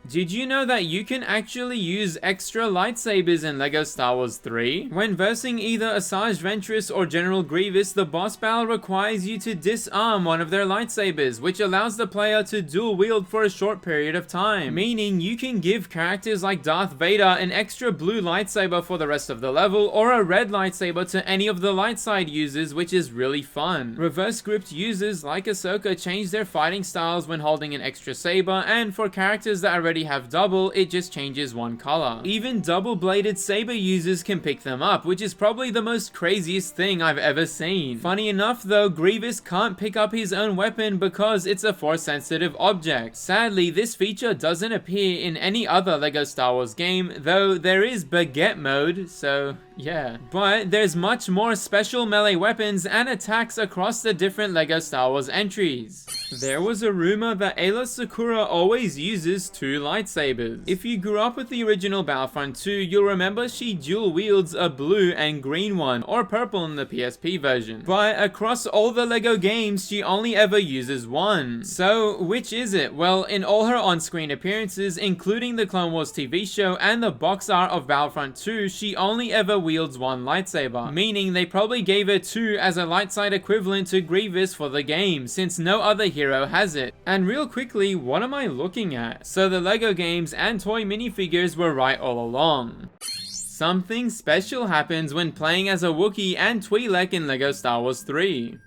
Did you know that you can actually use extra lightsabers in LEGO Star Wars 3? When versing either Asajj Ventress or General Grievous, the boss battle requires you to disarm one of their lightsabers, which allows the player to dual wield for a short period of time, meaning you can give characters like Darth Vader an extra blue lightsaber for the rest of the level, or a red lightsaber to any of the light side users, which is really fun. Reverse script users like Ahsoka change their fighting styles when holding an extra saber, and for characters that already have double, it just changes one color. Even double-bladed saber users can pick them up, which is probably the most craziest thing I've ever seen. Funny enough though, Grievous can't pick up his own weapon because it's a force-sensitive object. Sadly, this feature doesn't appear in any other LEGO Star Wars game, though there is Baguette mode, so yeah. But there's much more special melee weapons and attacks across the different LEGO Star Wars entries. There was a rumor that Aayla Secura always uses two lightsabers. If you grew up with the original Battlefront 2, you'll remember she dual wields a blue and green one, or purple in the PSP version. But across all the LEGO games, she only ever uses one. So, which is it? Well, in all her on-screen appearances, including the Clone Wars TV show and the box art of Battlefront 2, she only ever wields one lightsaber, meaning they probably gave her two as a light side equivalent to Grievous for the game, since no other hero has it. And real quickly, what am I looking at? So the LEGO games and toy minifigures were right all along. Something special happens when playing as a Wookiee and Twi'lek in LEGO Star Wars 3.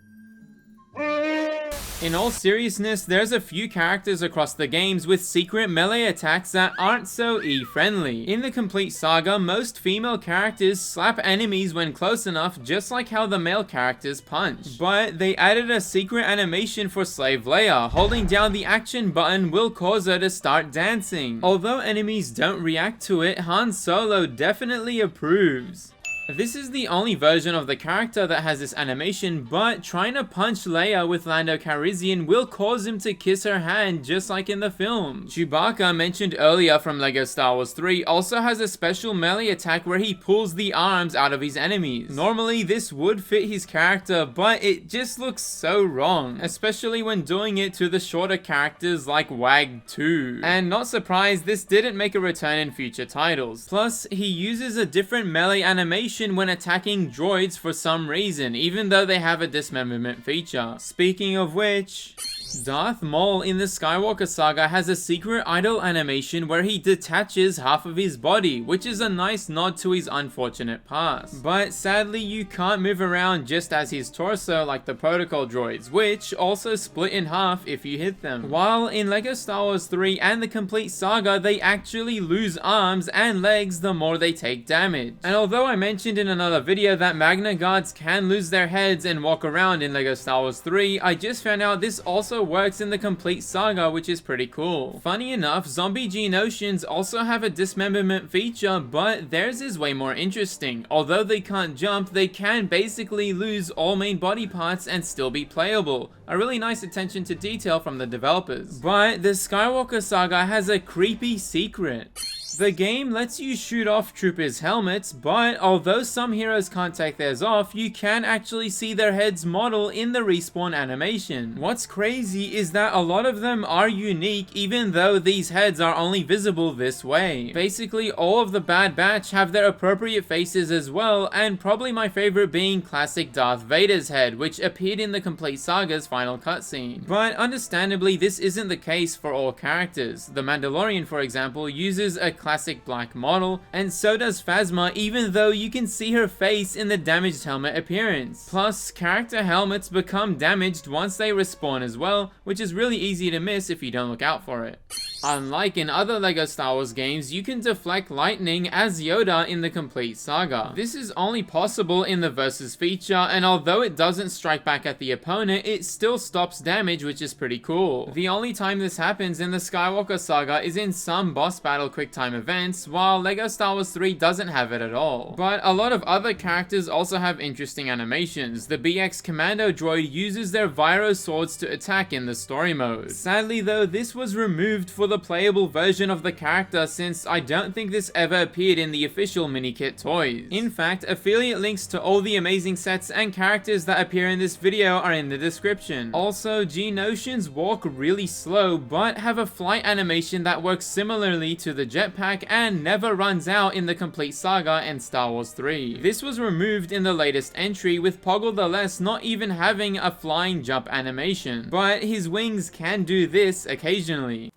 In all seriousness, there's a few characters across the games with secret melee attacks that aren't so E-friendly. In the complete saga, most female characters slap enemies when close enough, just like how the male characters punch. But they added a secret animation for Slave Leia. Holding down the action button will cause her to start dancing. Although enemies don't react to it, Han Solo definitely approves. This is the only version of the character that has this animation, but trying to punch Leia with Lando Calrissian will cause him to kiss her hand just like in the film. Chewbacca, mentioned earlier from LEGO Star Wars 3, also has a special melee attack where he pulls the arms out of his enemies. Normally this would fit his character, but it just looks so wrong, especially when doing it to the shorter characters like Wag 2. And not surprised, this didn't make a return in future titles. Plus, he uses a different melee animation when attacking droids for some reason, even though they have a dismemberment feature. Speaking of which, Darth Maul in the Skywalker Saga has a secret idol animation where he detaches half of his body, which is a nice nod to his unfortunate past. But sadly, you can't move around just as his torso like the protocol droids, which also split in half if you hit them. While in LEGO Star Wars 3 and the complete saga, they actually lose arms and legs the more they take damage. And although I mentioned in another video that Magna Guards can lose their heads and walk around in LEGO Star Wars 3, I just found out this also works in the complete saga, which is pretty cool. Funny enough, Zombie Geonosians also have a dismemberment feature, but theirs is way more interesting. Although they can't jump, they can basically lose all main body parts and still be playable. A really nice attention to detail from the developers. But the Skywalker Saga has a creepy secret. The game lets you shoot off troopers' helmets, but although some heroes can't take theirs off, you can actually see their heads model in the respawn animation. What's crazy is that a lot of them are unique, even though these heads are only visible this way. Basically, all of the Bad Batch have their appropriate faces as well, and probably my favorite being classic Darth Vader's head, which appeared in the complete saga's final cutscene. But understandably, this isn't the case for all characters. The Mandalorian, for example, uses a classic black model, and so does Phasma, even though you can see her face in the damaged helmet appearance. Plus, character helmets become damaged once they respawn as well, which is really easy to miss if you don't look out for it. Unlike in other LEGO Star Wars games, you can deflect lightning as Yoda in the complete saga. This is only possible in the Versus feature, and although it doesn't strike back at the opponent, it still stops damage, which is pretty cool. The only time this happens in the Skywalker Saga is in some boss battle QuickTime events, while LEGO Star Wars 3 doesn't have it at all. But a lot of other characters also have interesting animations. The BX Commando droid uses their Viro swords to attack in the story mode. Sadly though, this was removed for the a playable version of the character, since I don't think this ever appeared in the official minikit toys. In fact, affiliate links to all the amazing sets and characters that appear in this video are in the description. Also, Geonosians walk really slow, but have a flight animation that works similarly to the jetpack and never runs out in the Complete Saga and Star Wars 3. This was removed in the latest entry, with Poggle the Less not even having a flying jump animation, but his wings can do this occasionally.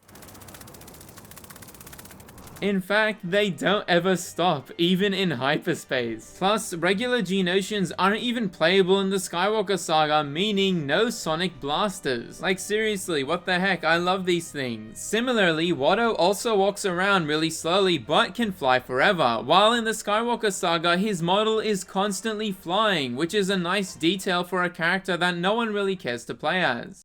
In fact, they don't ever stop, even in hyperspace. Plus, regular Geonosians aren't even playable in the Skywalker Saga, meaning no sonic blasters. Like seriously, what the heck, I love these things. Similarly, Watto also walks around really slowly but can fly forever, while in the Skywalker Saga his model is constantly flying, which is a nice detail for a character that no one really cares to play as.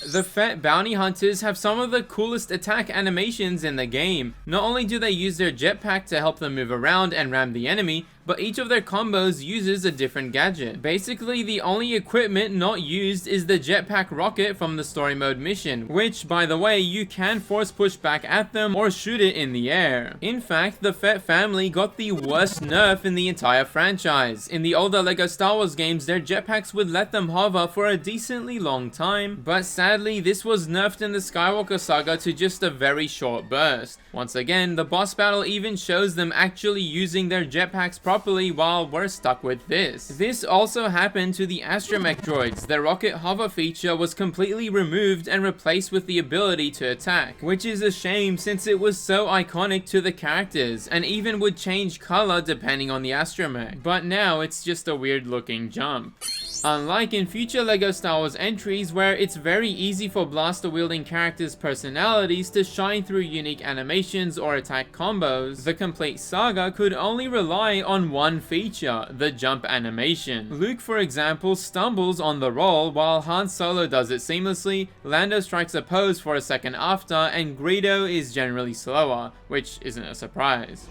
The Fett bounty hunters have some of the coolest attack animations in the game. Not only do they use their jetpack to help them move around and ram the enemy, but each of their combos uses a different gadget. Basically, the only equipment not used is the jetpack rocket from the story mode mission, which, by the way, you can force push back at them or shoot it in the air. In fact, the Fett family got the worst nerf in the entire franchise. In the older LEGO Star Wars games, their jetpacks would let them hover for a decently long time, but sadly, this was nerfed in the Skywalker Saga to just a very short burst. Once again, the boss battle even shows them actually using their jetpacks properly, while we're stuck with this. This also happened to the astromech droids. Their rocket hover feature was completely removed and replaced with the ability to attack, which is a shame since it was so iconic to the characters and even would change color depending on the astromech. But now it's just a weird looking jump. Unlike in future LEGO Star Wars entries, where it's very easy for blaster wielding characters' personalities to shine through unique animations or attack combos, the Complete Saga could only rely on one feature, the jump animation. Luke, for example, stumbles on the roll, while Han Solo does it seamlessly, Lando strikes a pose for a second after, and Greedo is generally slower, which isn't a surprise.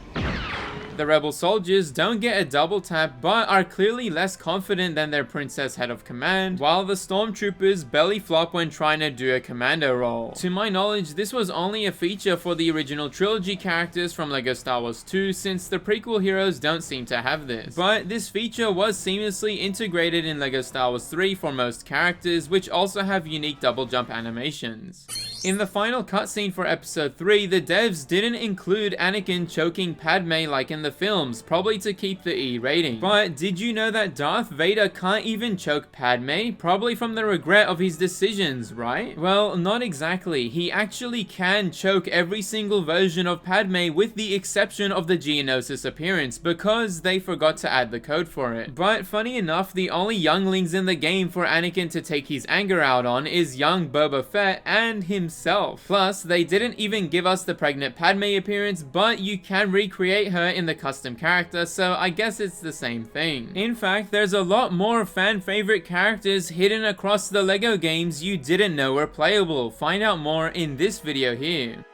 The rebel soldiers don't get a double tap, but are clearly less confident than their princess head of command, while the stormtroopers belly flop when trying to do a commando roll. To my knowledge, this was only a feature for the original trilogy characters from LEGO Star Wars 2, since the prequel heroes don't seem to have this. But this feature was seamlessly integrated in LEGO Star Wars 3 for most characters, which also have unique double jump animations. In the final cutscene for episode 3, the devs didn't include Anakin choking Padme like in the films, probably to keep the E rating. But did you know that Darth Vader can't even choke Padme? Probably from the regret of his decisions, right? Well, not exactly. He actually can choke every single version of Padme with the exception of the Geonosis appearance, because they forgot to add the code for it. But funny enough, the only younglings in the game for Anakin to take his anger out on is young Boba Fett and himself. Plus, they didn't even give us the pregnant Padme appearance, but you can recreate her in the custom character, so I guess it's the same thing. In fact, there's a lot more fan favorite characters hidden across the LEGO games you didn't know were playable. Find out more in this video here.